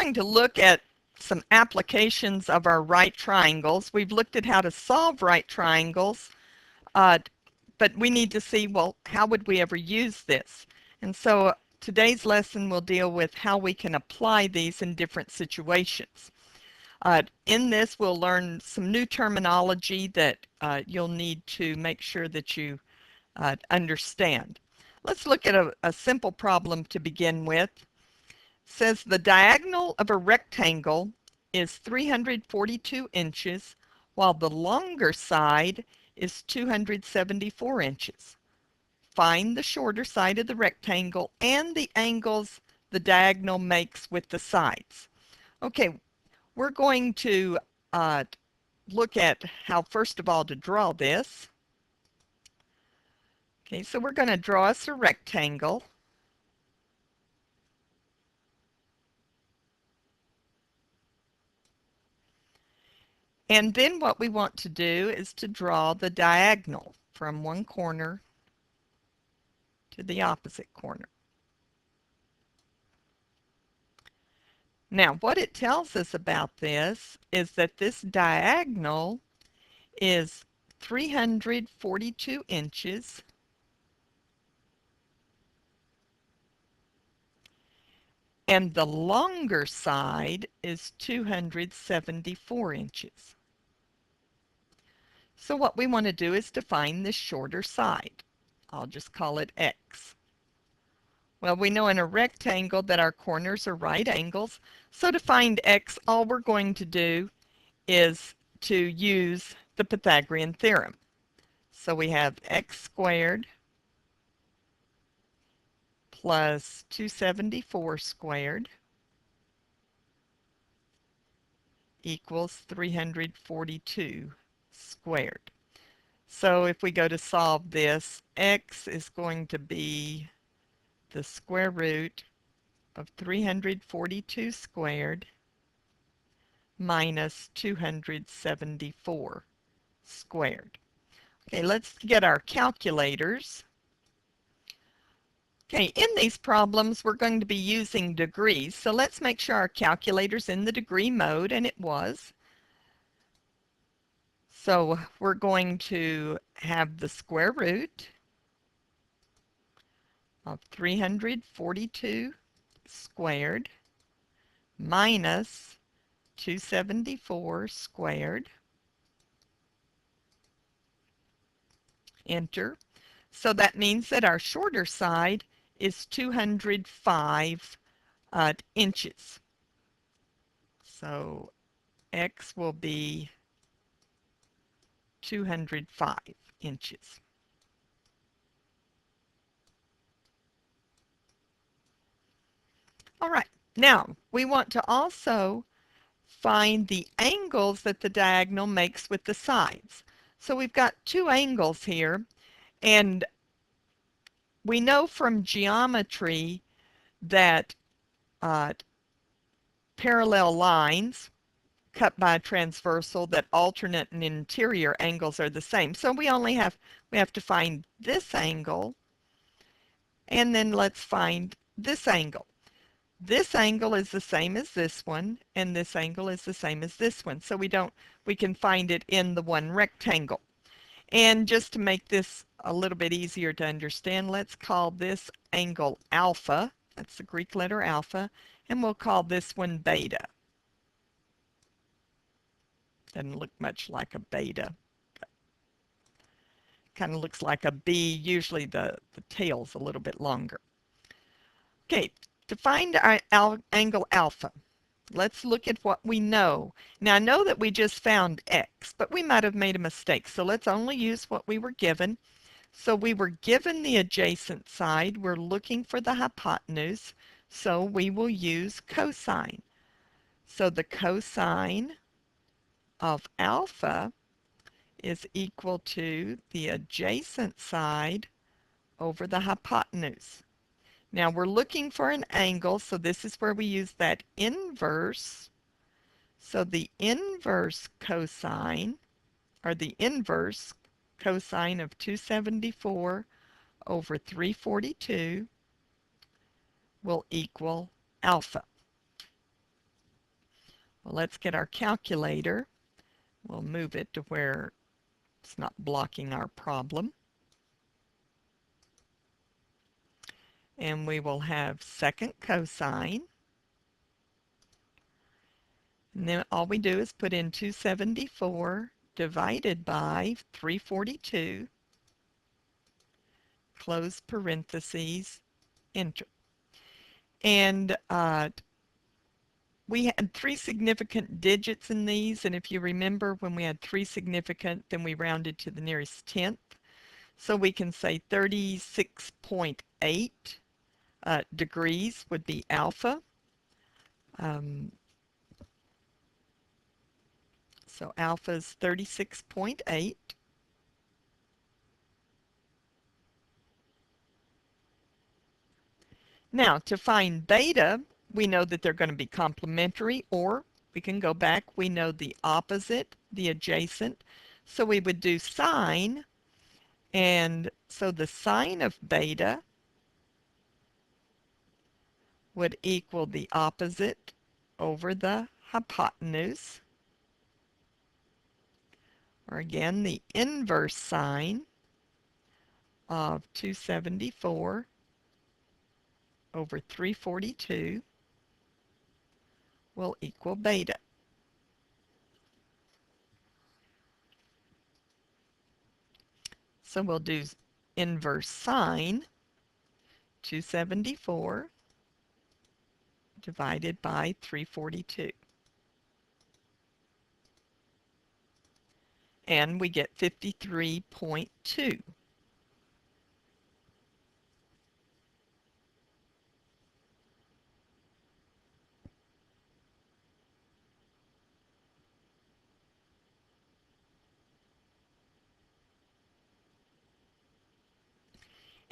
going to look at some applications of our right triangles. We've looked at how to solve right triangles, but we need to see, well, how would we ever use this? And so today's lesson will deal with how we can apply these in different situations. In this, we'll learn some new terminology that you'll need to make sure that you understand. Let's look at a simple problem to begin with. It says the diagonal of a rectangle is 342 inches, while the longer side is 274 inches. Find the shorter side of the rectangle and the angles the diagonal makes with the sides. Okay, we're going to look at how, first of all, to draw this. Okay, so we're going to draw us a rectangle. And then what we want to do is to draw the diagonal from one corner to the opposite corner. Now, what it tells us about this is that this diagonal is 342 inches and the longer side is 274 inches. So what we want to do is to find the shorter side. I'll just call it X. Well, we know in a rectangle that our corners are right angles, so to find X, all we're going to do is to use the Pythagorean theorem. So we have X squared plus 274 squared equals 342 squared. So if we go to solve this, X is going to be the square root of 342 squared minus 274 squared. Okay, let's get our calculators. Okay, in these problems we're going to be using degrees, so let's make sure our calculator's in the degree mode, and it was. So we're going to have the square root of 342 squared minus 274 squared. Enter. So that means that our shorter side is 205 inches. So X will be 205 inches. All right, now we want to also find the angles that the diagonal makes with the sides. So we've got two angles here, and we know from geometry that parallel lines cut by a transversal, that alternate and interior angles are the same. So we have to find this angle, and then let's find this angle. This angle is the same as this one, and this angle is the same as this one. So we can find it in the one rectangle. And just to make this a little bit easier to understand, let's call this angle alpha. That's the Greek letter alpha, and we'll call this one beta. Doesn't look much like a beta. Kind of looks like a B. Usually the tail's a little bit longer. Okay, to find our angle alpha, let's look at what we know. Now I know that we just found X, but we might have made a mistake. So let's only use what we were given. So we were given the adjacent side. We're looking for the hypotenuse. So we will use cosine. So the cosine of alpha is equal to the adjacent side over the hypotenuse. Now we're looking for an angle, so this is where we use that inverse. So the inverse cosine, or the inverse cosine of 274 over 342 will equal alpha. Well, let's get our calculator. We'll move it to where it's not blocking our problem. And we will have second cosine. And then all we do is put in 274 divided by 342, close parentheses, enter. And we had three significant digits in these, and if you remember, when we had three significant, then we rounded to the nearest tenth. So we can say 36.8 degrees would be alpha. So alpha is 36.8. Now, to find beta, we know that they're going to be complementary, or we can go back. We know the opposite, the adjacent. So we would do sine, and so the sine of beta would equal the opposite over the hypotenuse, or again, the inverse sine of 274 over 342 will equal beta. So we'll do inverse sine 274 divided by 342. And we get 53.2.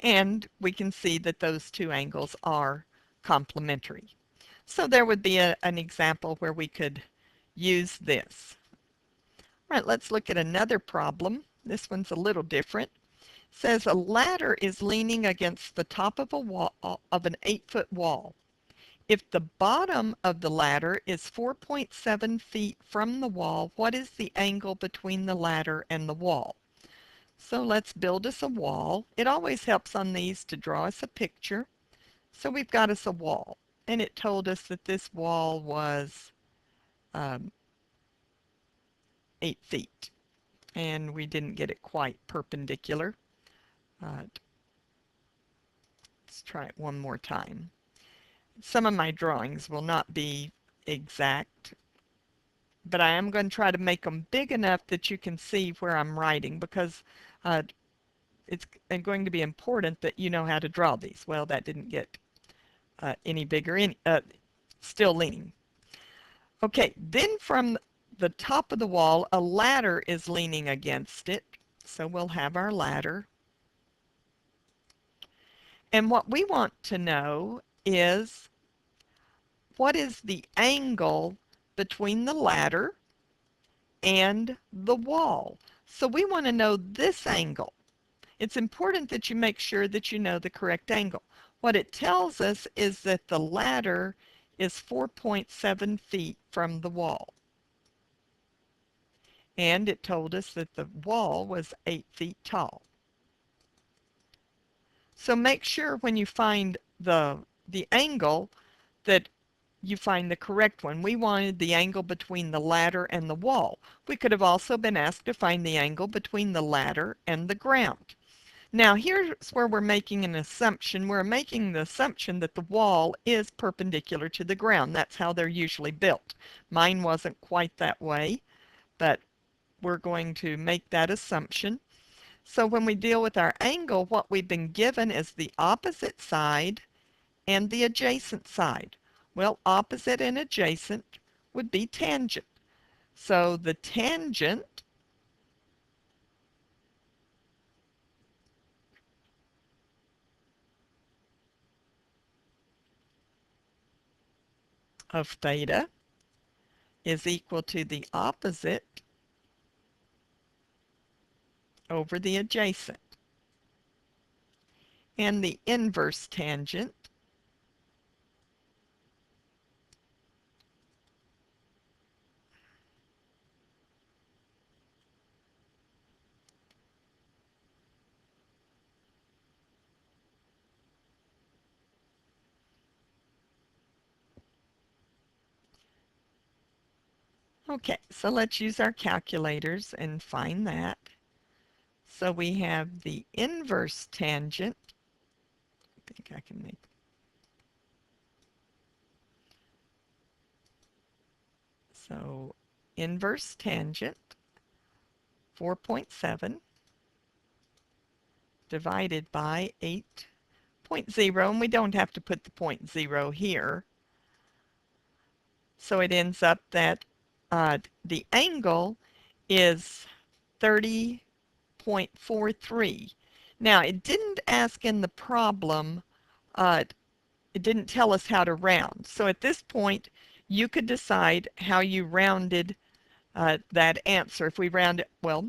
And we can see that those two angles are complementary. So there would be an example where we could use this. All right, let's look at another problem. This one's a little different. It says a ladder is leaning against the top of a wall of an 8-foot wall. If the bottom of the ladder is 4.7 feet from the wall, what is the angle between the ladder and the wall? So let's build us a wall. It always helps on these to draw us a picture. So we've got us a wall, and it told us that this wall was 8 feet, and we didn't get it quite perpendicular. Let's try it one more time. Some of my drawings will not be exact, but I am going to try to make them big enough that you can see where I'm writing, because it's going to be important that you know how to draw these. Well, that didn't get any bigger, still leaning. Okay, then from the top of the wall, a ladder is leaning against it. So we'll have our ladder. And what we want to know is, what is the angle between the ladder and the wall? So we want to know this angle. It's important that you make sure that you know the correct angle. What it tells us is that the ladder is 4.7 feet from the wall. And it told us that the wall was 8 feet tall. So make sure when you find the angle that you find the correct one. We wanted the angle between the ladder and the wall. We could have also been asked to find the angle between the ladder and the ground. Now here's where we're making an assumption. We're making the assumption that the wall is perpendicular to the ground. That's how they're usually built. Mine wasn't quite that way, but we're going to make that assumption. So when we deal with our angle, what we've been given is the opposite side and the adjacent side. Well, opposite and adjacent would be tangent. So the tangent of theta is equal to the opposite over the adjacent. And the inverse tangent Okay, so let's use our calculators and find that. So we have the inverse tangent. I think I can make. So inverse tangent, 4.7 divided by 8.0, and we don't have to put the 0.0 here. So it ends up that the angle is 30.43. Now, it didn't ask in the problem, it didn't tell us how to round. So at this point, you could decide how you rounded that answer. If we round it, well,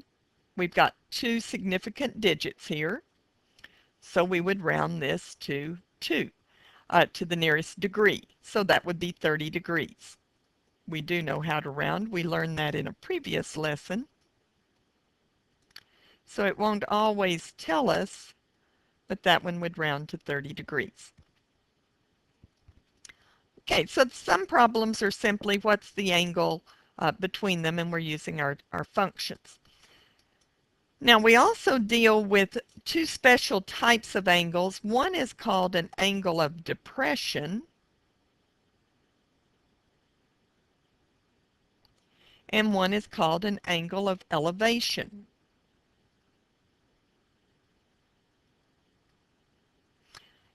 we've got two significant digits here, so we would round this to 2, to the nearest degree. So that would be 30 degrees. We do know how to round. We learned that in a previous lesson. So it won't always tell us, but that one would round to 30 degrees. Okay, so some problems are simply what's the angle between them, and we're using our functions. Now we also deal with two special types of angles. One is called an angle of depression, and one is called an angle of elevation.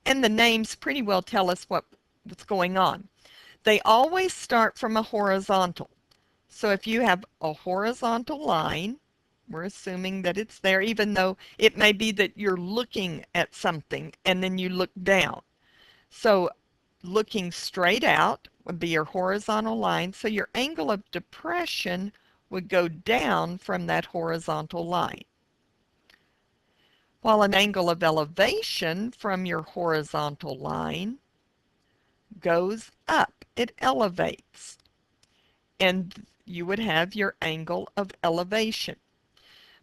And the names pretty well tell us what's going on. They always start from a horizontal. So if you have a horizontal line, we're assuming that it's there, even though it may be that you're looking at something and then you look down. So looking straight out would be your horizontal line. So your angle of depression would go down from that horizontal line. While an angle of elevation from your horizontal line goes up. It elevates. And you would have your angle of elevation.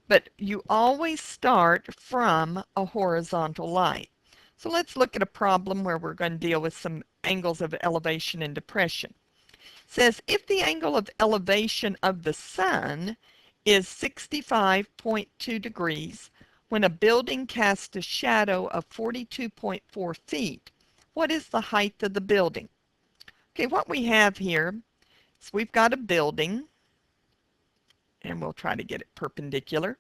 But you always start from a horizontal line. So let's look at a problem where we're going to deal with some angles of elevation and depression. It says if the angle of elevation of the sun is 65.2 degrees when a building casts a shadow of 42.4 feet, what is the height of the building? Okay, what we have here is we've got a building, and we'll try to get it perpendicular.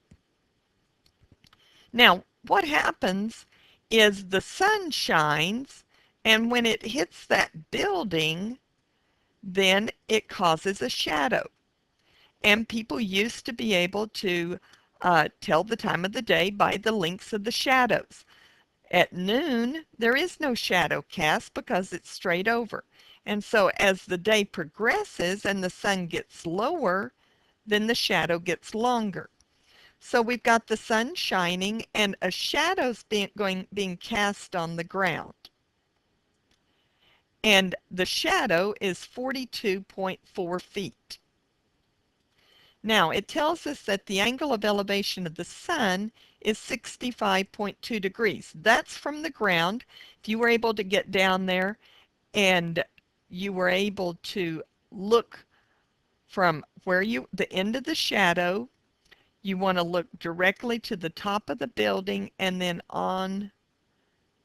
Now, what happens is the sun shines, and when it hits that building, then it causes a shadow. And people used to be able to tell the time of the day by the lengths of the shadows. At noon, there is no shadow cast because it's straight over. And so as the day progresses and the sun gets lower, then the shadow gets longer. So we've got the sun shining and a shadow's being cast on the ground. And the shadow is 42.4 feet. Now, it tells us that the angle of elevation of the sun is 65.2 degrees. That's from the ground. If you were able to get down there and you were able to look from the end of the shadow, you want to look directly to the top of the building and then on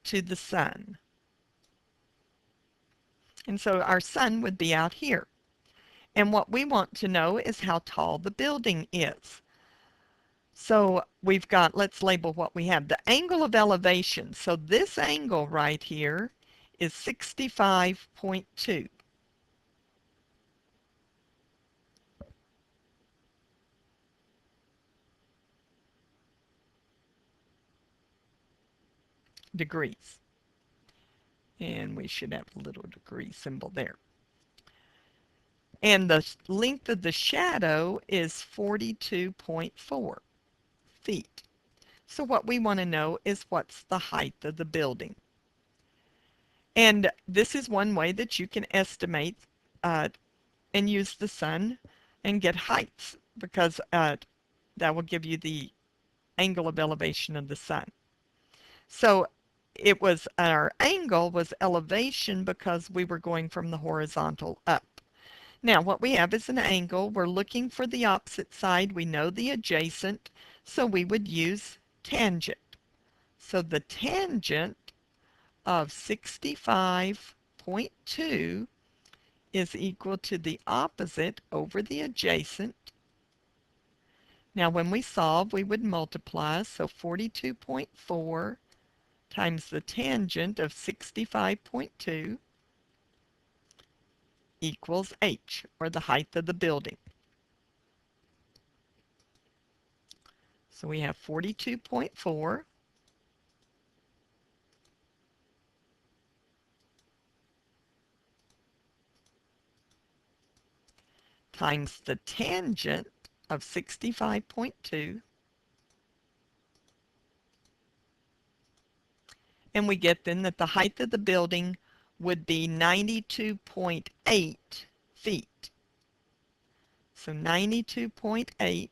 to the sun. And so our sun would be out here. And what we want to know is how tall the building is. So we've got, let's label what we have, the angle of elevation. So this angle right here is 65.2. degrees. And we should have a little degree symbol there. And the length of the shadow is 42.4 feet. So what we want to know is what's the height of the building. And this is one way that you can estimate and use the sun and get heights, because that will give you the angle of elevation of the sun. So our angle was elevation because we were going from the horizontal up. Now what we have is an angle. We're looking for the opposite side. We know the adjacent, so we would use tangent. So the tangent of 65.2 is equal to the opposite over the adjacent. Now when we solve, we would multiply, so 42.4 times the tangent of 65.2 equals h, or the height of the building. So we have 42.4 times the tangent of 65.2, and we get then that the height of the building would be 92.8 feet. So 92.8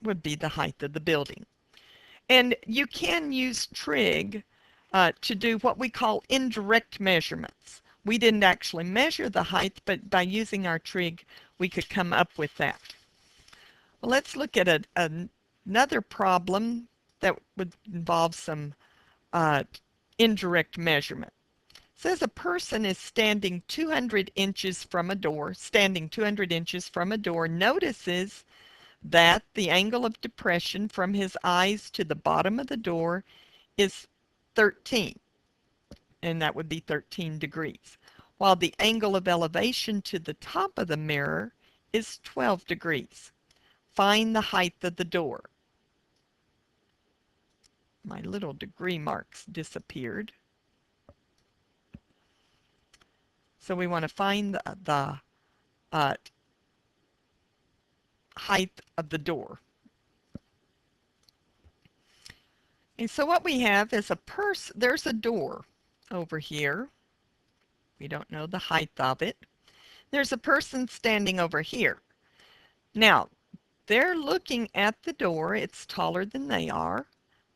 would be the height of the building. And you can use trig to do what we call indirect measurements. We didn't actually measure the height, but by using our trig, we could come up with that. Well, let's look at another problem that would involve some indirect measurement. It says a person is standing 200 inches from a door, notices that the angle of depression from his eyes to the bottom of the door is 13, and that would be 13 degrees, while the angle of elevation to the top of the mirror is 12 degrees. Find the height of the door. My little degree marks disappeared. So we want to find the height of the door. And so what we have is there's a door over here. We don't know the height of it. There's a person standing over here. Now, they're looking at the door. It's taller than they are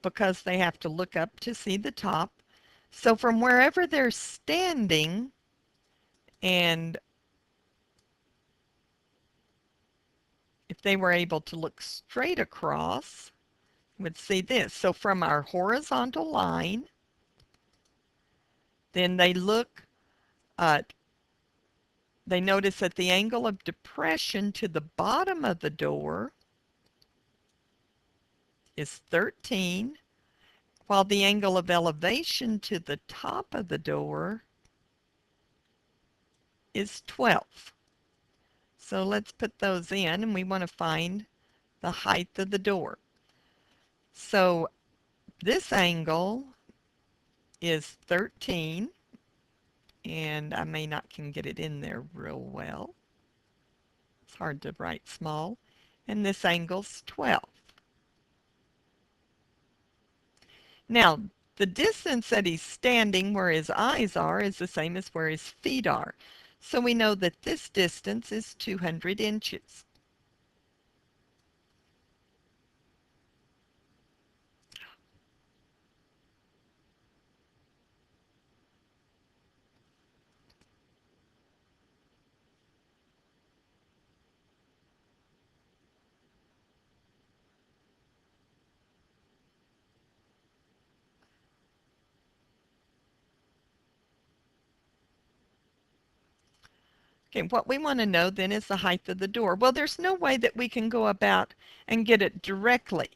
because they have to look up to see the top. So from wherever they're standing, and if they were able to look straight across, would see this. So from our horizontal line, then they look they notice that the angle of depression to the bottom of the door is 13, while the angle of elevation to the top of the door is 12. So let's put those in, and we want to find the height of the door. So this angle is 13, and I may not can get it in there real well. It's hard to write small. And this angle's 12. Now, the distance that he's standing where his eyes are is the same as where his feet are. So we know that this distance is 200 inches. Okay, what we want to know then is the height of the door. Well, there's no way that we can go about and get it directly,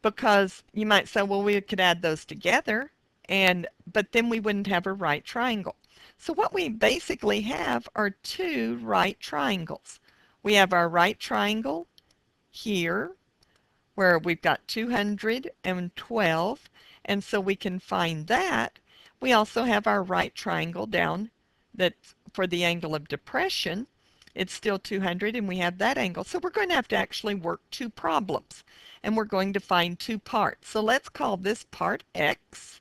because you might say, well, we could add those together, but then we wouldn't have a right triangle. So what we basically have are two right triangles. We have our right triangle here, where we've got 212, and so we can find that. We also have our right triangle down that's for the angle of depression. It's still 200, and we have that angle. So we're going to have to actually work two problems, and we're going to find two parts. So let's call this part X.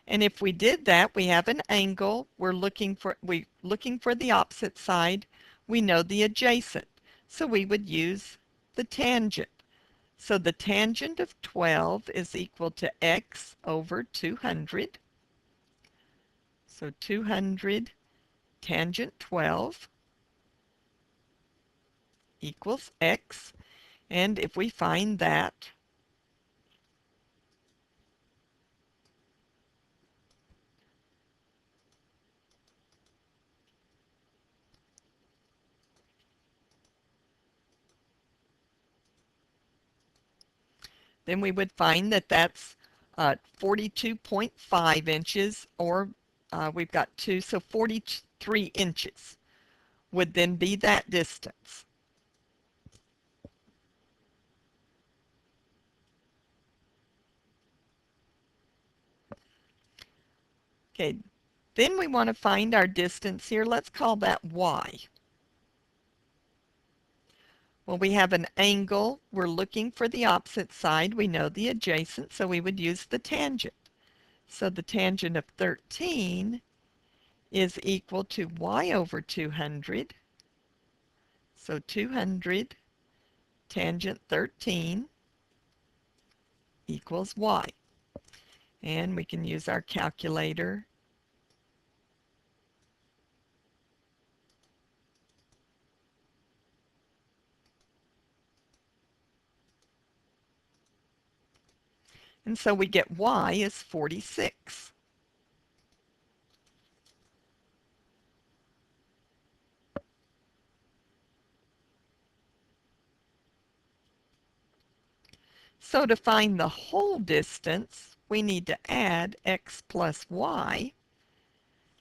And if we did that, we have an angle. We're looking for the opposite side. We know the adjacent. So we would use the tangent. So the tangent of 12 is equal to x over 200. So 200 tangent 12 equals x. And if we find that, then we would find that that's 42.5 inches, or we've got 2, so 43 inches would then be that distance. Okay, then we want to find our distance here. Let's call that y. Well, we have an angle. We're looking for the opposite side. We know the adjacent, so we would use the tangent. So the tangent of 13 is equal to y over 200. So 200 tangent 13 equals y. And we can use our calculator. And so we get y is 46. So to find the whole distance, we need to add x plus y,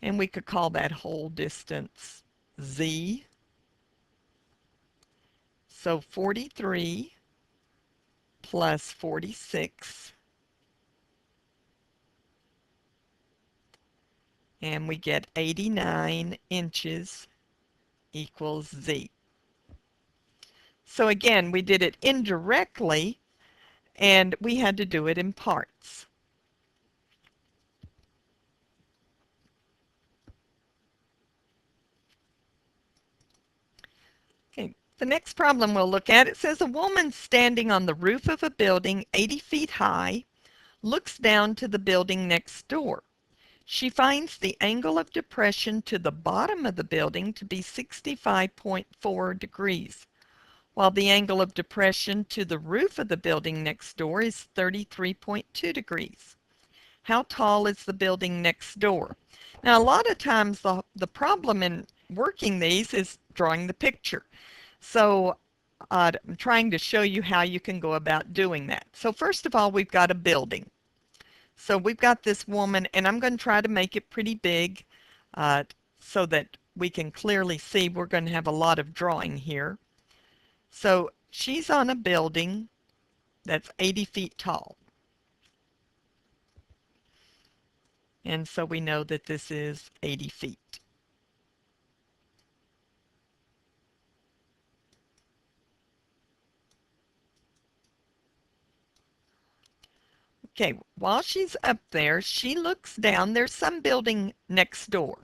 and we could call that whole distance z. So 43 plus 46, and we get 89 inches equals z. So again, we did it indirectly, and we had to do it in parts. Okay, the next problem we'll look at, it says a woman standing on the roof of a building 80 feet high looks down to the building next door. She finds the angle of depression to the bottom of the building to be 65.4 degrees, while the angle of depression to the roof of the building next door is 33.2 degrees. How tall is the building next door? Now, a lot of times the problem in working these is drawing the picture. So I'm trying to show you how you can go about doing that. So first of all, we've got a building. So we've got this woman, and I'm going to try to make it pretty big so that we can clearly see. We're going to have a lot of drawing here. So she's on a building that's 80 feet tall. And so we know that this is 80 feet. Okay, while she's up there, she looks down. There's some building next door.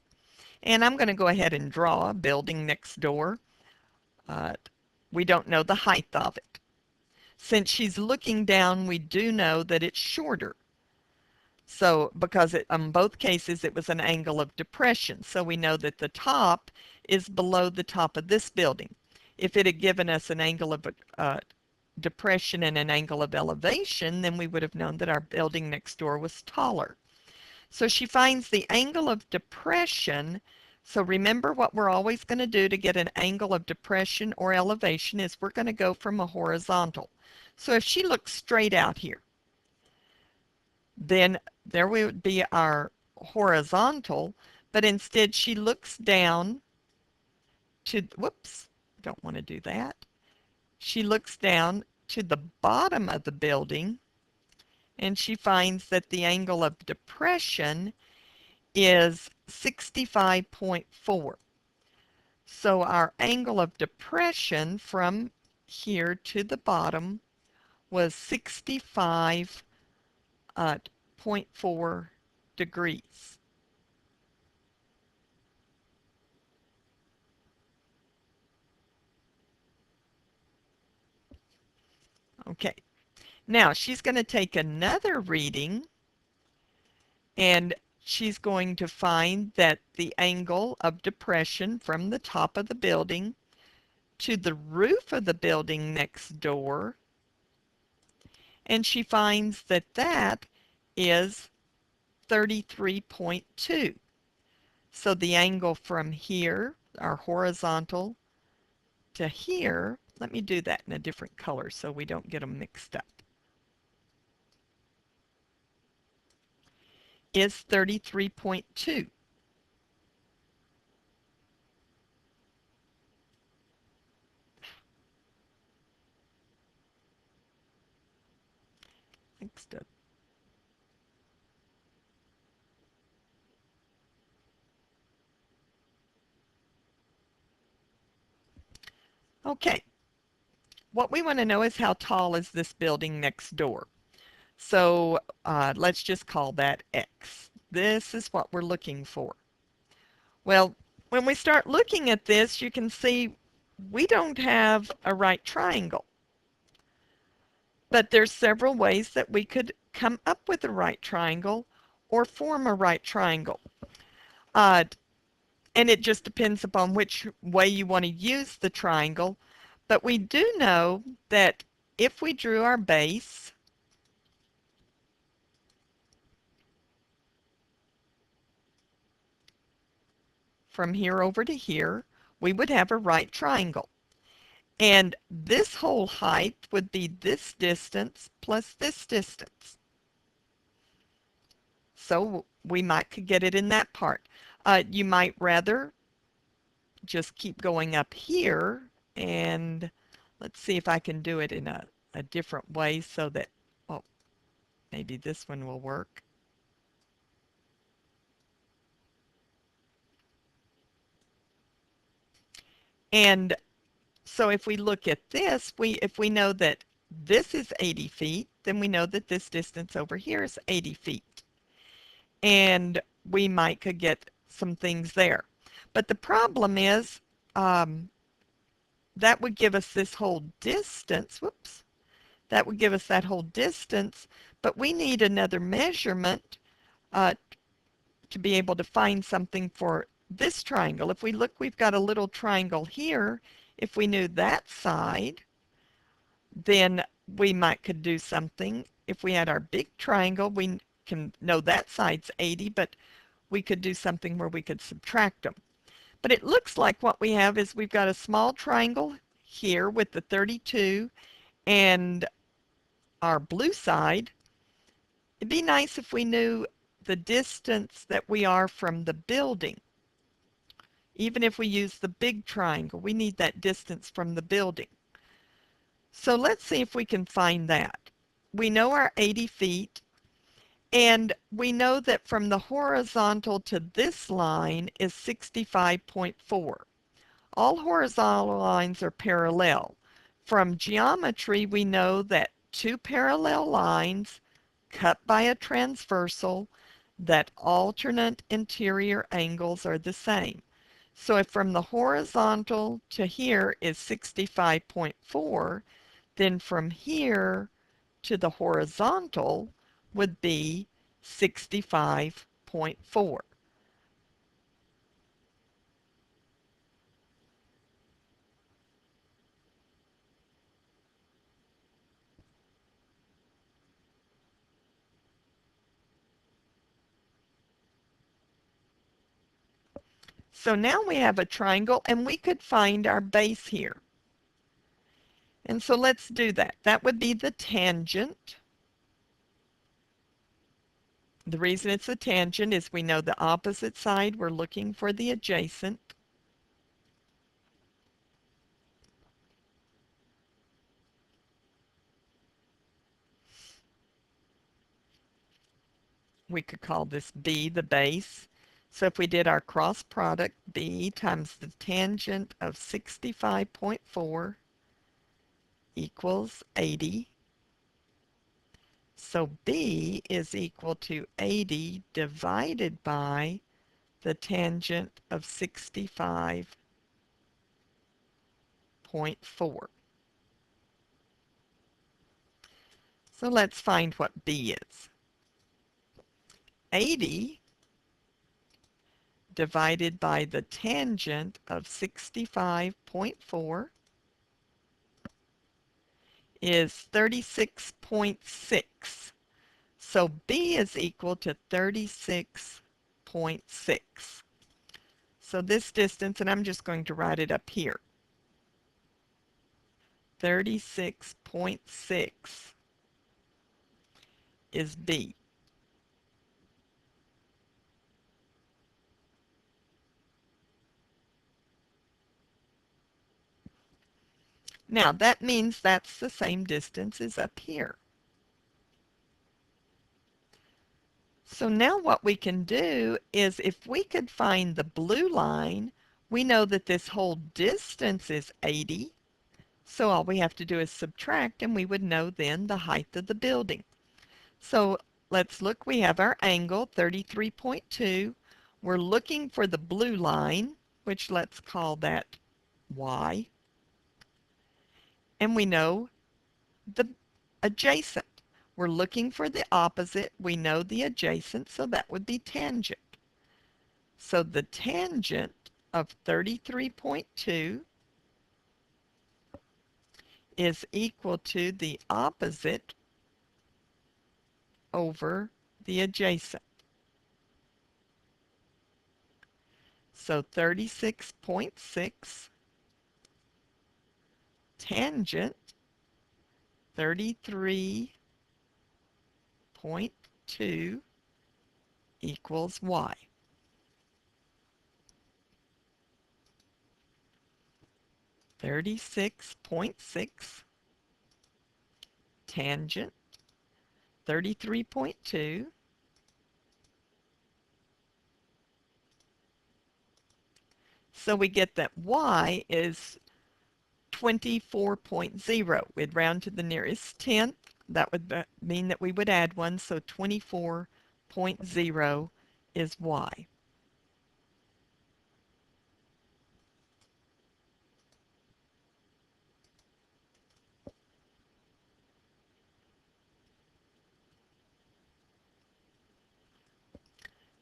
And I'm going to go ahead and draw a building next door. Uh, we don't know the height of it. Since she's looking down, we do know that it's shorter. So because in both cases it was an angle of depression. So we know that the top is below the top of this building. If it had given us an angle of depression and an angle of elevation, then we would have known that our building next door was taller. So she finds the angle of depression. So remember, what we're always going to do to get an angle of depression or elevation is we're going to go from a horizontal. So if she looks straight out here, then there would be our horizontal, but instead she looks down to, whoops, don't want to do that. She looks down to the bottom of the building, and she finds that the angle of depression is 65.4. So our angle of depression from here to the bottom was 65.4 degrees. Okay, now she's going to take another reading, and she's going to find that the angle of depression from the top of the building to the roof of the building next door, and she finds that that is 33.2. So the angle from here, our horizontal, to here, let me do that in a different color so we don't get them mixed up, is 33.2. Mixed up. Okay, what we want to know is how tall is this building next door. So let's just call that X. This is what we're looking for. Well, when we start looking at this, you can see we don't have a right triangle. But there's several ways that we could come up with a right triangle or form a right triangle. Uh, and it just depends upon which way you want to use the triangle. But we do know that if we drew our base, from here over to here, we would have a right triangle. And this whole height would be this distance plus this distance. So we might could get it in that part. You might rather just keep going up here, and let's see if I can do it in a different way so that, oh, maybe this one will work. And so if we look at this, if we know that this is 80 feet, then we know that this distance over here is 80 feet. And we might could get some things there. But the problem is that would give us this whole distance. Whoops. That would give us that whole distance, but we need another measurement uh, to be able to find something for this triangle. If we look, we've got a little triangle here. If we knew that side, then we might could do something. If we had our big triangle, we can know that side's 80, but we could do something where we could subtract them. But it looks like what we have is we've got a small triangle here with the 32 and our blue side. It'd be nice if we knew the distance that we are from the building. Even if we use the big triangle, we need that distance from the building. So let's see if we can find that. We know our 80 feet, and we know that from the horizontal to this line is 65.4. All horizontal lines are parallel. From geometry, we know that two parallel lines cut by a transversal, that alternate interior angles are the same. So if from the horizontal to here is 65.4, then from here to the horizontal would be 65.4. So now we have a triangle, and we could find our base here. And so let's do that. That would be the tangent. The reason it's a tangent is we know the opposite side, we're looking for the adjacent. We could call this B, the base. So if we did our cross product, B times the tangent of 65.4 equals 80. So B is equal to 80 divided by the tangent of 65.4. So let's find what B is. 80 divided by the tangent of 65.4 is 36.6. So B is equal to 36.6. So this distance, and I'm just going to write it up here, 36.6 is B. Now that means that's the same distance as up here. So now what we can do is if we could find the blue line, we know that this whole distance is 80. So all we have to do is subtract and we would know then the height of the building. So let's look. We have our angle 33.2. We're looking for the blue line, which let's call that Y. And we know the adjacent. We're looking for the opposite. We know the adjacent, so that would be tangent. So the tangent of 33.2 is equal to the opposite over the adjacent. So 36.6 tangent 33.2 equals Y. (36.6) tangent 33.2 so we get that Y is 24.0. We'd round to the nearest tenth. That would mean that we would add one, so 24.0 is Y.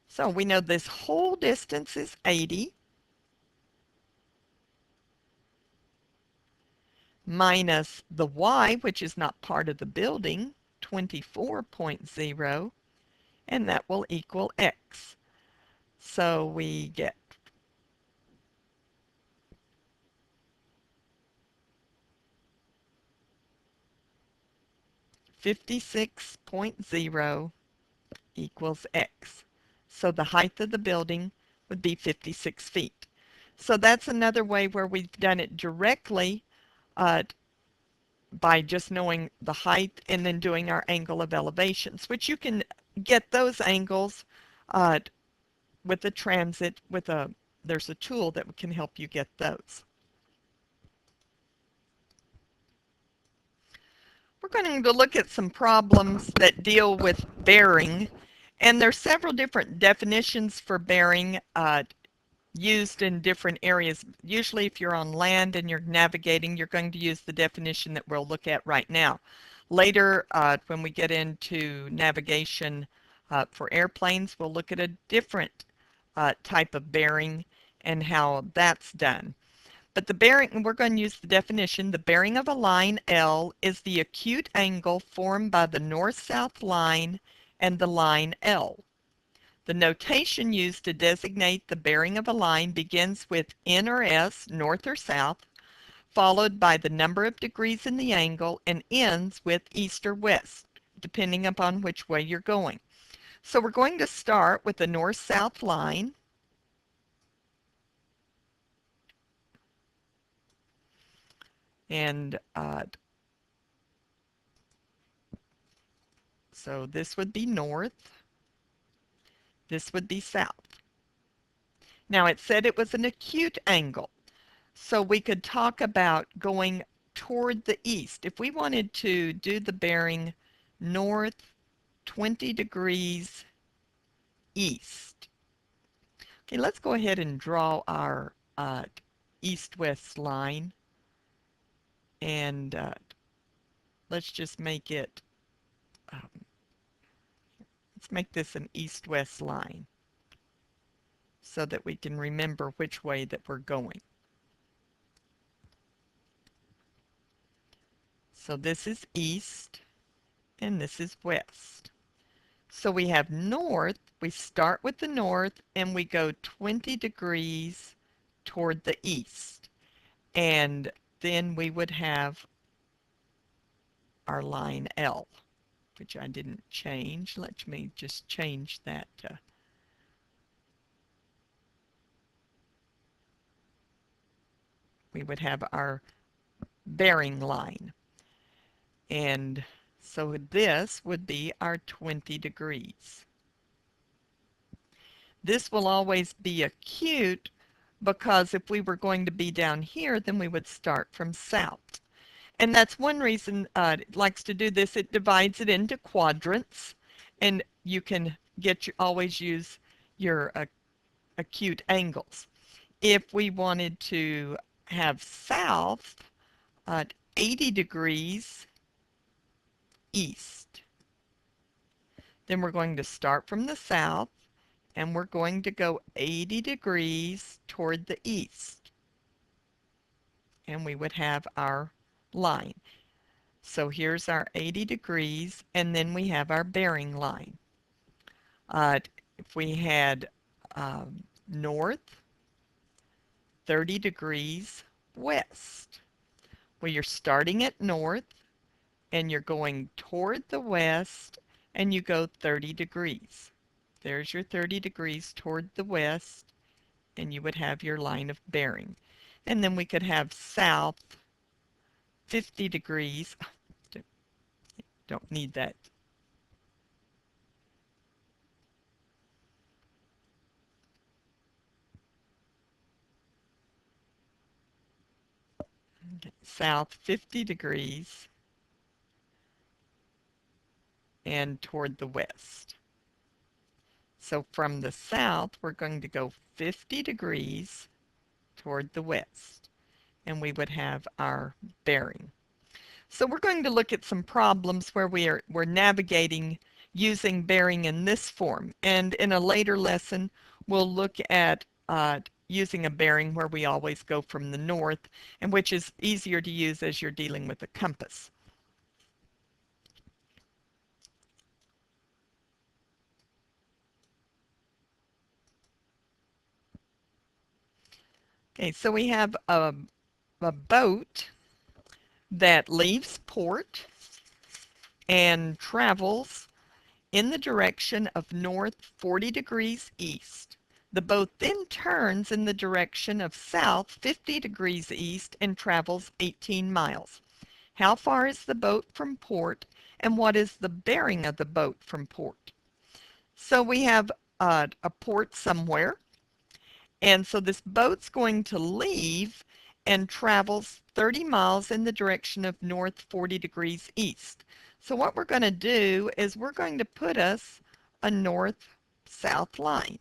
So we know this whole distance is 80 minus the Y, which is not part of the building, 24.0, and that will equal X. So we get 56.0 equals X. So the height of the building would be 56 feet. So that's another way where we've done it directly uh, by just knowing the height and then doing our angle of elevations, which you can get those angles uh, with a transit, there's a tool that can help you get those. We're going to look at some problems that deal with bearing, and there's several different definitions for bearing used in different areas. Usually if you're on land and you're navigating, you're going to use the definition that we'll look at right now. Later, when we get into navigation for airplanes, we'll look at a different type of bearing and how that's done. But the bearing, we're going to use the definition, the bearing of a line L is the acute angle formed by the north-south line and the line L. The notation used to designate the bearing of a line begins with N or S, north or south, followed by the number of degrees in the angle, and ends with east or west, depending upon which way you're going. So we're going to start with the north-south line. And so this would be north. This would be south. Now it said it was an acute angle. So we could talk about going toward the east. If we wanted to do the bearing north 20 degrees east. Okay, let's go ahead and draw our east-west line. And let's just make it, let's make this an east-west line. so that we can remember which way that we're going. So this is east and this is west. So we have north. We start with the north and we go 20 degrees toward the east. And then we would have our line L, which I didn't change. Let me just change that to we would have our bearing line. And so this would be our 20 degrees. This will always be acute because if we were going to be down here, then we would start from south. And that's one reason it likes to do this. It divides it into quadrants, and you can always use your acute angles. If we wanted to have south at 80 degrees east, then we're going to start from the south and we're going to go 80 degrees toward the east. And we would have our line. So here's our 80 degrees, and then we have our bearing line. If we had north, 30 degrees west. Well, you're starting at north, and you're going toward the west, and you go 30 degrees. There's your 30 degrees toward the west, and you would have your line of bearing. And then we could have south, 50 degrees. Don't need that. Okay. South 50 degrees and toward the west. So from the south, we're going to go 50 degrees toward the west, and we would have our bearing. So we're going to look at some problems where we're navigating using bearing in this form. And in a later lesson, we'll look at using a bearing where we always go from the north, and which is easier to use as you're dealing with a compass. Okay, so we have a boat that leaves port and travels in the direction of north 40 degrees east. The boat then turns in the direction of south 50 degrees east and travels 18 miles. How far is the boat from port, and what is the bearing of the boat from port? So we have a port somewhere, and so this boat's going to leave and travels 30 miles in the direction of north 40 degrees east. So what we're going to do is we're going to put us a north-south line.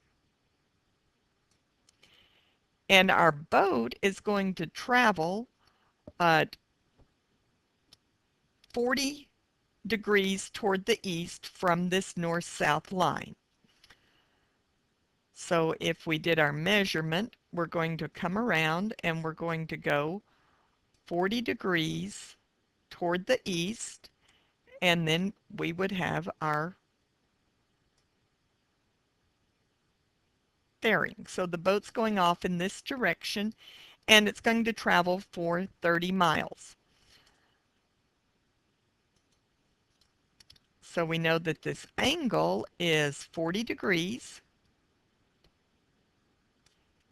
And our boat is going to travel at 40 degrees toward the east from this north-south line. So if we did our measurement, we're going to come around and we're going to go 40 degrees toward the east, and then we would have our bearing. So the boat's going off in this direction, and it's going to travel for 30 miles. So we know that this angle is 40 degrees,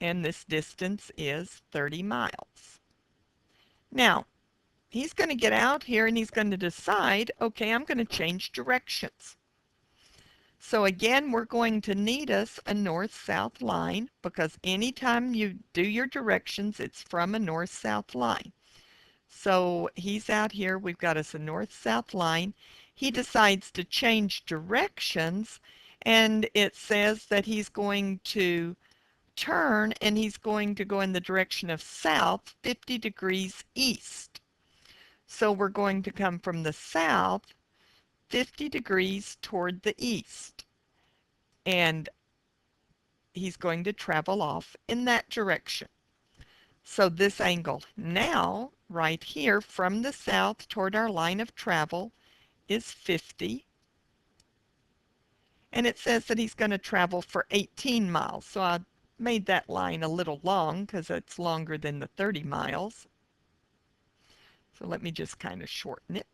and this distance is 30 miles. Now, he's going to get out here and he's going to decide, okay, I'm going to change directions. So again, we're going to need us a north-south line because anytime you do your directions, it's from a north-south line. So he's out here, we've got us a north-south line. He decides to change directions, and it says that he's going to turn and he's going to go in the direction of south 50 degrees east. So we're going to come from the south 50 degrees toward the east. And he's going to travel off in that direction. So this angle now, right here from the south toward our line of travel, is 50. And it says that he's going to travel for 18 miles. So I made that line a little long because it's longer than the 30 miles. So let me just kind of shorten it.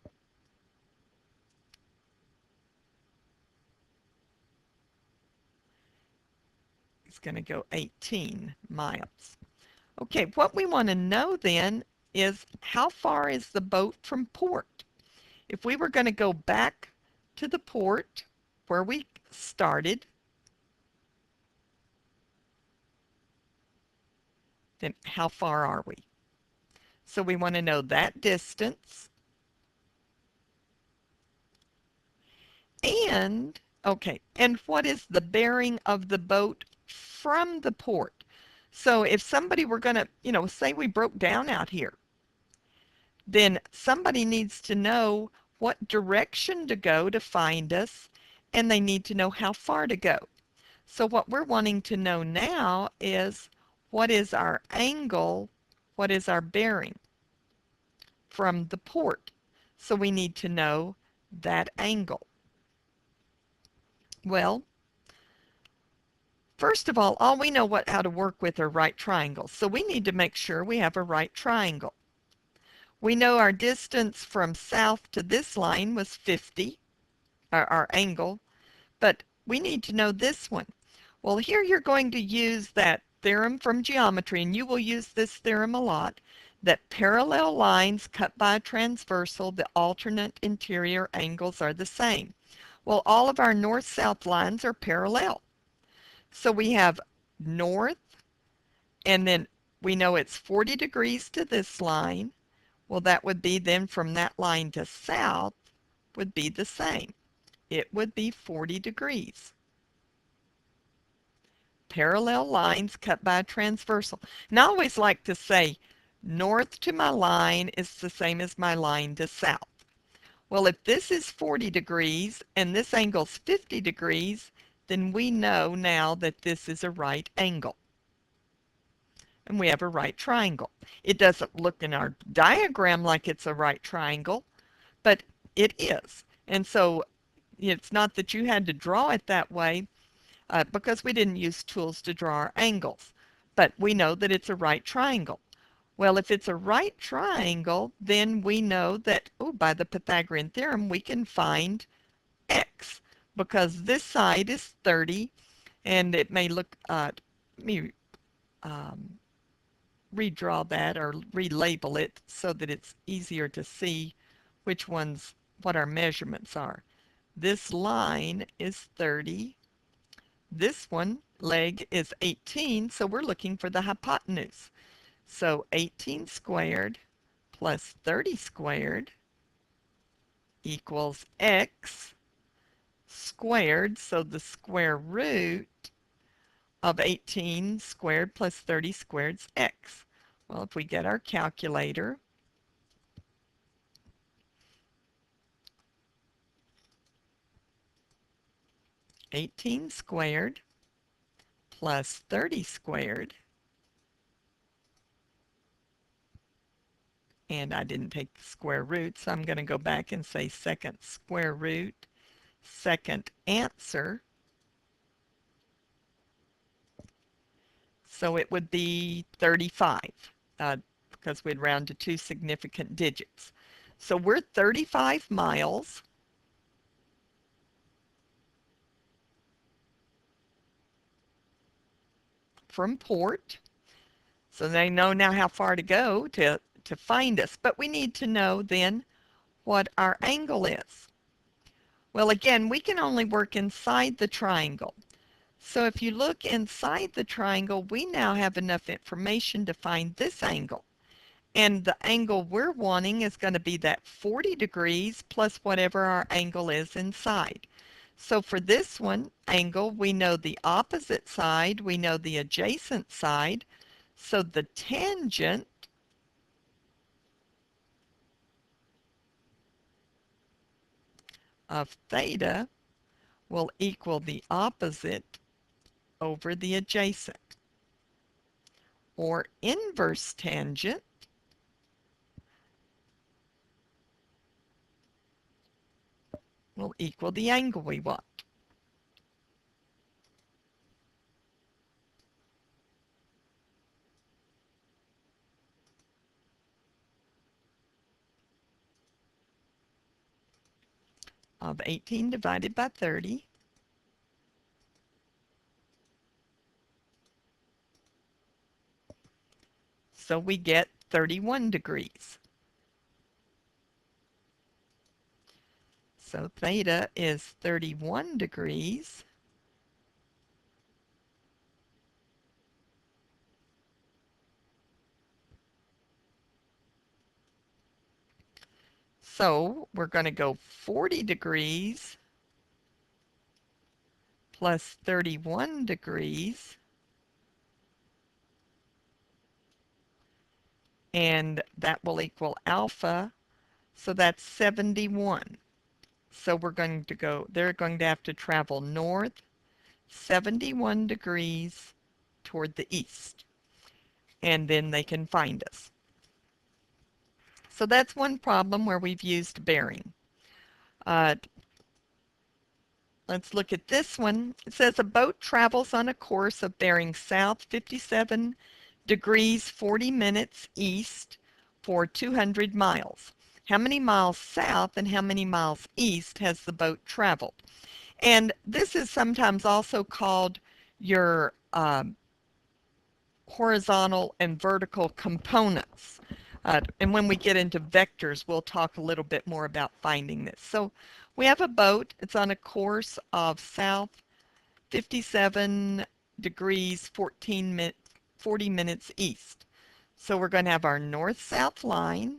It's going to go 18 miles. Okay, what we want to know then is how far is the boat from port? If we were going to go back to the port where we started, then how far are we? So we want to know that distance. And, okay, and what is the bearing of the boat from the port? So if somebody were going to, say we broke down out here, then somebody needs to know what direction to go to find us, and they need to know how far to go. So what we're wanting to know now is what is our angle, what is our bearing from the port. So we need to know that angle. Well, first of all we know how to work with are right triangles. So we need to make sure we have a right triangle. We know our distance from south to this line was 50, our angle, but we need to know this one. Well, here you're going to use that theorem from geometry, and you will use this theorem a lot, that parallel lines cut by a transversal, the alternate interior angles are the same. Well, all of our north-south lines are parallel. So we have north, and then we know it's 40 degrees to this line. Well, that would be then from that line to south would be the same. It would be 40 degrees. Parallel lines cut by a transversal. And I always like to say north to my line is the same as my line to south. Well, if this is 40 degrees and this angle's 50 degrees, then we know now that this is a right angle. And we have a right triangle. It doesn't look in our diagram like it's a right triangle, but it is. And so it's not that you had to draw it that way because we didn't use tools to draw our angles, but we know that it's a right triangle. Well, if it's a right triangle, then we know that, by the Pythagorean theorem, we can find x, because this side is 30, and it may look, let me redraw that or relabel it so that it's easier to see what our measurements are. This line is 30. This one, leg, is 18, so we're looking for the hypotenuse. So 18 squared plus 30 squared equals x squared, so the square root of 18 squared plus 30 squared is x. Well, if we get our calculator, (18 squared plus 30 squared), and I didn't take the square root, so I'm going to go back and say second square root, second answer. So it would be 35, because we'd round to two significant digits. So we're 35 miles from port. So they know now how far to go to find us. But we need to know then what our angle is. Well, again, we can only work inside the triangle. So if you look inside the triangle, we now have enough information to find this angle. And the angle we're wanting is going to be that 40 degrees plus whatever our angle is inside. So for this one, angle, we know the opposite side, we know the adjacent side. So the tangent of theta will equal the opposite over the adjacent. Or inverse tangent will equal the angle we want. Of 18 divided by 30. So we get 31 degrees. So theta is 31 degrees. So we're going to go 40 degrees plus 31 degrees, and that will equal alpha, so that's 71. So we're going to go, they're going to have to travel north 71 degrees toward the east, and then they can find us. So that's one problem where we've used bearing. Uh, Let's look at this one. It says a boat travels on a course of bearing south 57 degrees 40 minutes east for 200 miles. How many miles south and how many miles east has the boat traveled? And this is sometimes also called your horizontal and vertical components. And when we get into vectors, we'll talk a little bit more about finding this. So we have a boat. It's on a course of south 57 degrees 40 minutes east. So we're going to have our north-south line.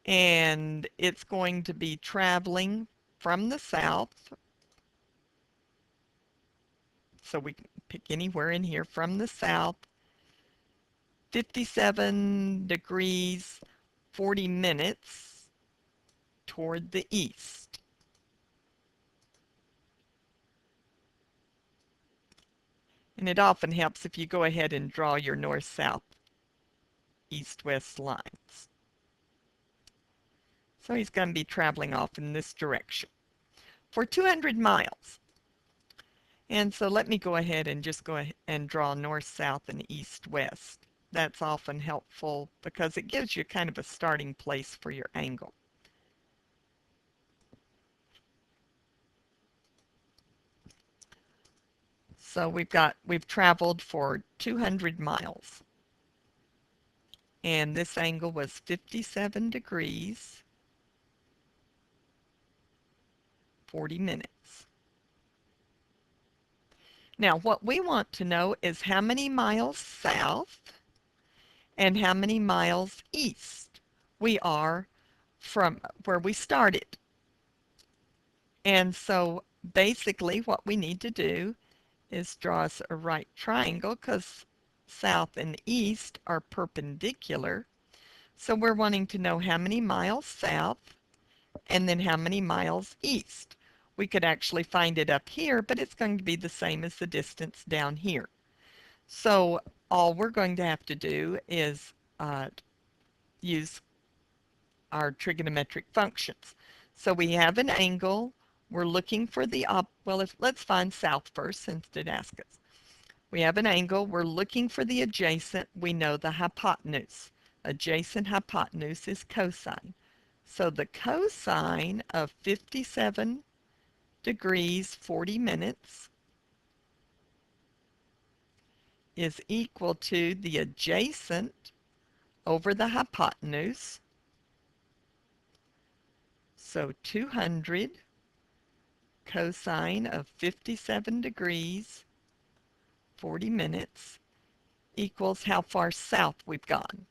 And it's going to be traveling from the south. So we can pick anywhere in here from the south. 57 degrees 40 minutes toward the east. And it often helps if you go ahead and draw your north-south, east-west lines. So he's going to be traveling off in this direction for 200 miles. And so let me go ahead and just go ahead and draw north-south and east-west. That's often helpful because it gives you kind of a starting place for your angle. So we've traveled for 200 miles. And this angle was 57 degrees, 40 minutes. Now, what we want to know is how many miles south and how many miles east we are from where we started. And so basically what we need to do is draw us a right triangle because south and east are perpendicular. So we're wanting to know how many miles south and then how many miles east. We could actually find it up here, but it's going to be the same as the distance down here. So all we're going to have to do is use our trigonometric functions. So we have an angle. We're looking for the let's find south first since it asks us. We have an angle. We're looking for the adjacent. We know the hypotenuse. Adjacent hypotenuse is cosine. So the cosine of 57 degrees 40 minutes is equal to the adjacent over the hypotenuse. So 200 cosine of 57 degrees 40 minutes equals how far south we've gone.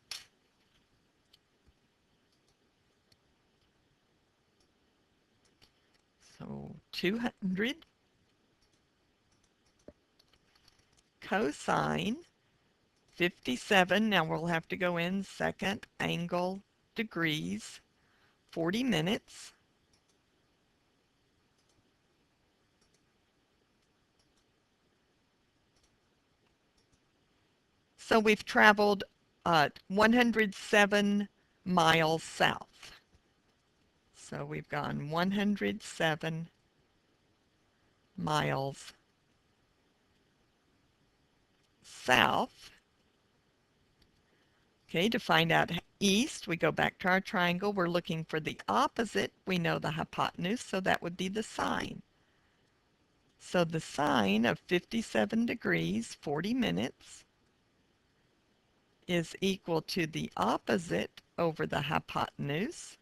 So 200 cosine 57, now we'll have to go in second angle degrees, 40 minutes So we've traveled 107 miles south. So we've gone 107 miles south. Okay, to find out east, we go back to our triangle. We're looking for the opposite. We know the hypotenuse, so that would be the sine. So the sine of 57 degrees, 40 minutes, is equal to the opposite over the hypotenuse.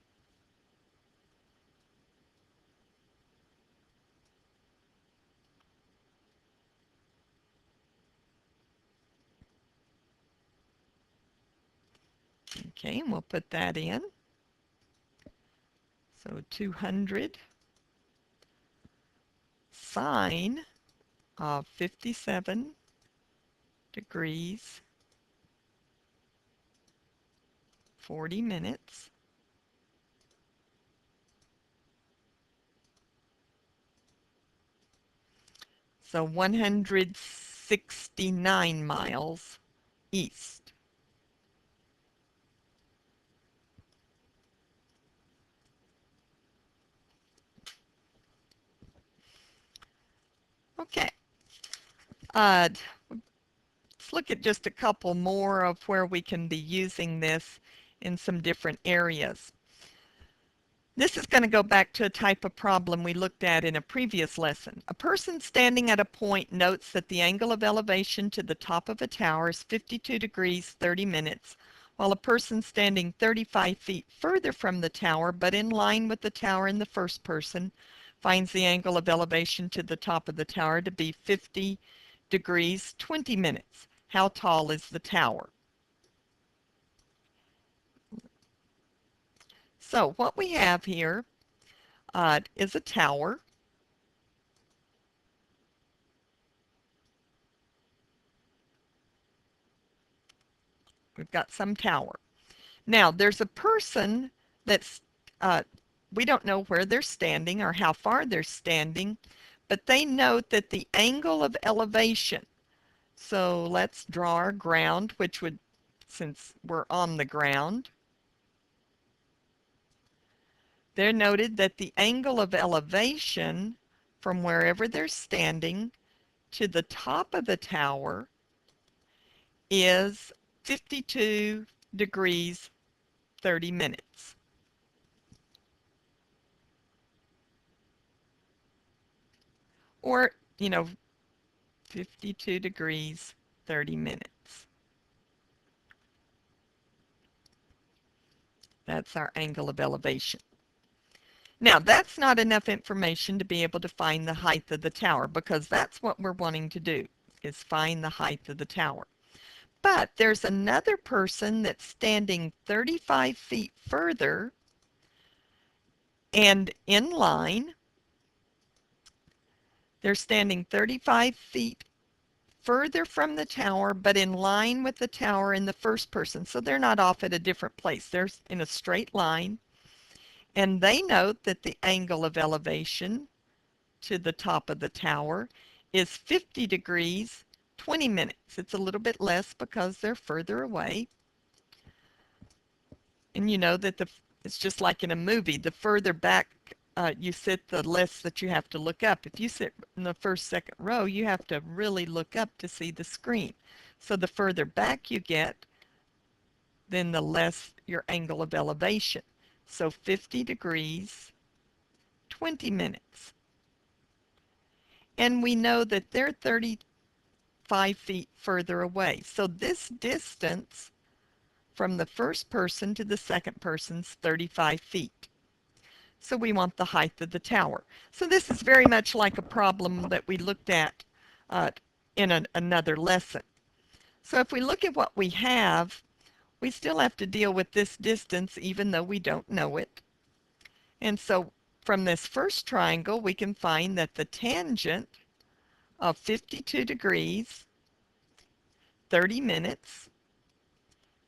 Okay, and we'll put that in. So 200 sine of 57 degrees, 40 minutes. So 169 miles east. Okay. Let's look at just a couple more of where we can be using this in some different areas. This is going to go back to a type of problem we looked at in a previous lesson. A person standing at a point notes that the angle of elevation to the top of a tower is 52 degrees 30 minutes, while a person standing 35 feet further from the tower, but in line with the tower in the first person, finds the angle of elevation to the top of the tower to be 50 degrees 20 minutes. How tall is the tower? So what we have here is a tower. We've got some tower. Now there's a person that's, we don't know where they're standing or how far they're standing, but they note that the angle of elevation, so let's draw our ground, which would, since we're on the ground, they're noted that the angle of elevation from wherever they're standing to the top of the tower is 52 degrees 30 minutes. Or, 52 degrees 30 minutes. That's our angle of elevation. Now, that's not enough information to be able to find the height of the tower, because that's what we're wanting to do, is find the height of the tower. But there's another person that's standing 35 feet further and in line. They're standing 35 feet further from the tower, but in line with the tower in the first person. So they're not off at a different place. They're in a straight line. And they note that the angle of elevation to the top of the tower is 50 degrees 20 minutes. It's a little bit less because they're further away. And you know that it's just like in a movie. The further back you sit, the less that you have to look up. If you sit in the first, second row, you have to really look up to see the screen. So the further back you get, then the less your angle of elevation. So 50 degrees, 20 minutes. And we know that they're 35 feet further away. So this distance from the first person to the second person's 35 feet. So we want the height of the tower. So this is very much like a problem that we looked at in another lesson. So if we look at what we have, we still have to deal with this distance even though we don't know it. And so from this first triangle, we can find that the tangent of 52 degrees, 30 minutes,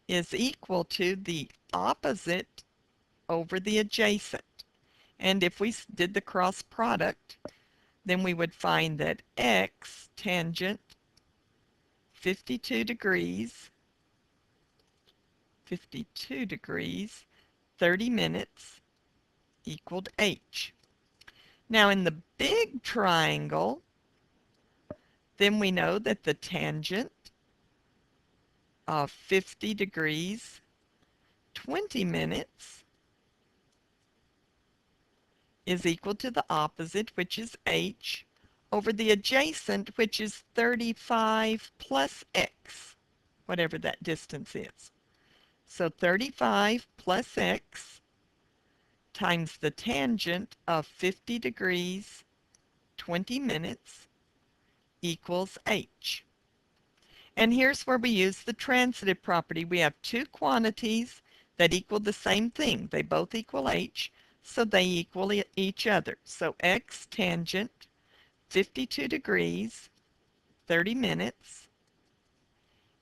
is equal to the opposite over the adjacent. And if we did the cross product, then we would find that x tangent 52 degrees, 52 degrees, 30 minutes equaled h. Now in the big triangle, then we know that the tangent of 50 degrees, 20 minutes is equal to the opposite, which is h, over the adjacent, which is 35 plus x, whatever that distance is. So 35 plus x times the tangent of 50 degrees, 20 minutes equals h. And here's where we use the transitive property. We have two quantities that equal the same thing. They both equal h, so they equal each other. So x tangent 52 degrees, 30 minutes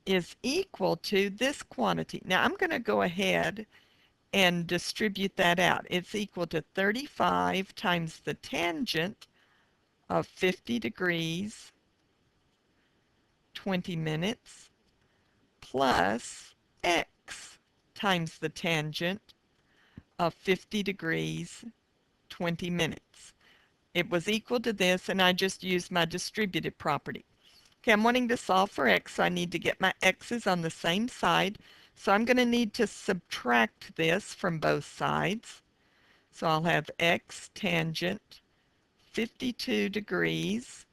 is equal to this quantity. Now I'm going to go ahead and distribute that out. It's equal to 35 times the tangent of 50 degrees, 20 minutes, plus x times the tangent of 50 degrees, 20 minutes. It was equal to this, and I just used my distributive property. Okay, I'm wanting to solve for x, so I need to get my x's on the same side. So I'm going to need to subtract this from both sides. So I'll have x tangent 52 degrees,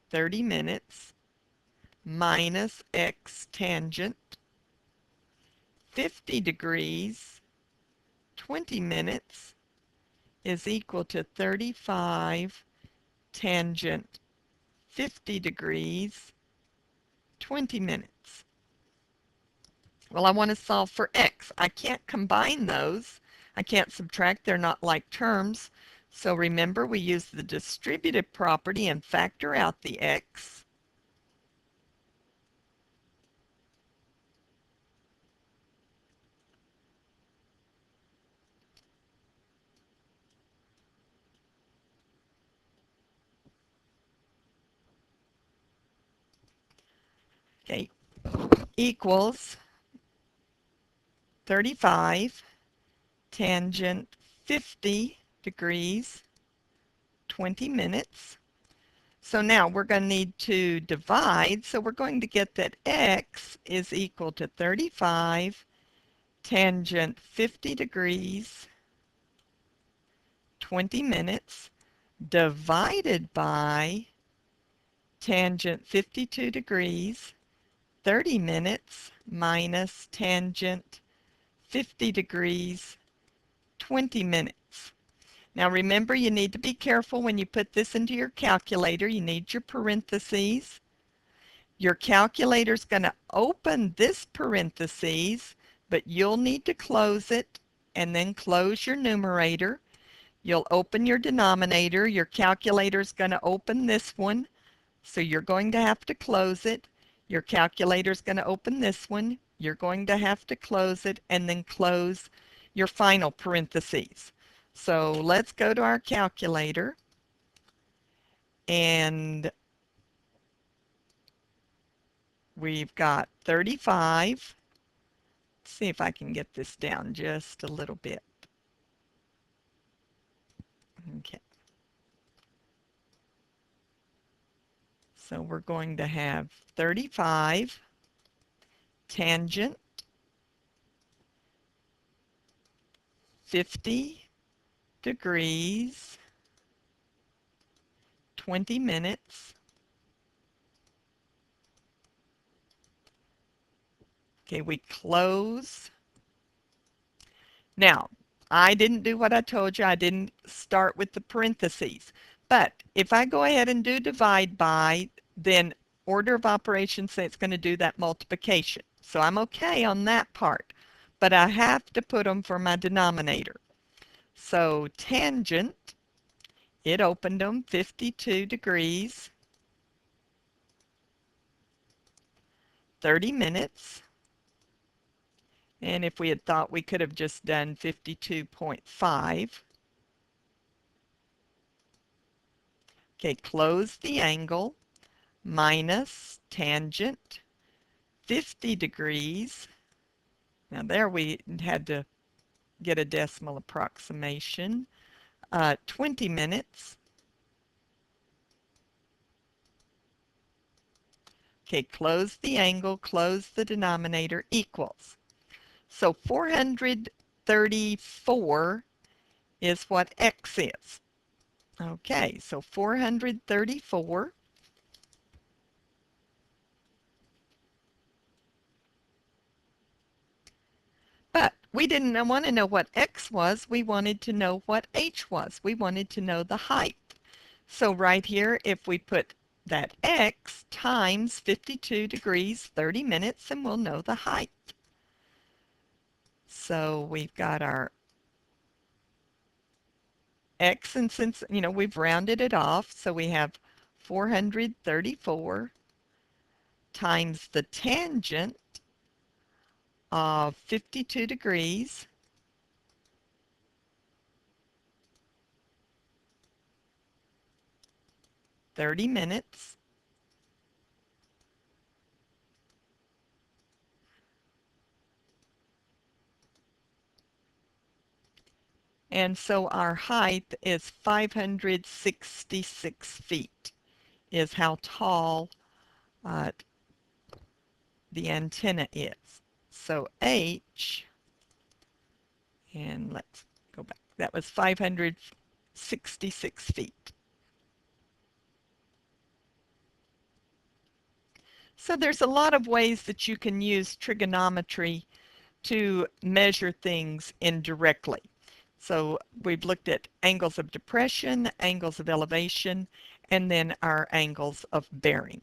30 minutes, minus x tangent 50 degrees, 20 minutes is equal to 35 tangent 50 degrees, 20 minutes. Well, I want to solve for x. I can't combine those. I can't subtract. They're not like terms. So remember, we use the distributive property and factor out the x. Okay, equals 35 tangent 50 degrees, 20 minutes. So now we're going to need to divide. So we're going to get that x is equal to 35 tangent 50 degrees, 20 minutes, divided by tangent 52 degrees, 30 minutes, minus tangent 50 degrees, 20 minutes. Now remember, you need to be careful when you put this into your calculator. You need your parentheses. Your calculator's going to open this parentheses, but you'll need to close it and then close your numerator. You'll open your denominator. Your calculator's going to open this one, so you're going to have to close it. Your calculator's going to open this one. You're going to have to close it and then close your final parentheses. So let's go to our calculator, and we've got 35. Let's see if I can get this down just a little bit. Okay. So we're going to have 35 tangent 50 degrees, 20 minutes. Okay, we close. Now, I didn't do what I told you. I didn't start with the parentheses. But if I go ahead and do divide by, then order of operations say it's going to do that multiplication. So I'm okay on that part. But I have to put them for my denominator. So tangent, it opened them 52 degrees, 30 minutes. And if we had thought, we could have just done 52.5. Okay, close the angle. minus tangent 50 degrees. Now there we had to get a decimal approximation. 20 minutes. Okay, close the angle, close the denominator, equals. So 434 is what x is. Okay, so 434. But we didn't want to know what x was. We wanted to know what h was. We wanted to know the height. So right here, if we put that x times 52 degrees, 30 minutes, and we'll know the height. So we've got our x, and since, we've rounded it off, so we have 434 times the tangent of 52 degrees, (30 minutes). And so our height is 566 feet, is how tall uh, the antenna is. So H, and let's go back, that was 566 feet. So there's a lot of ways that you can use trigonometry to measure things indirectly. So we've looked at angles of depression, angles of elevation, and then our angles of bearing.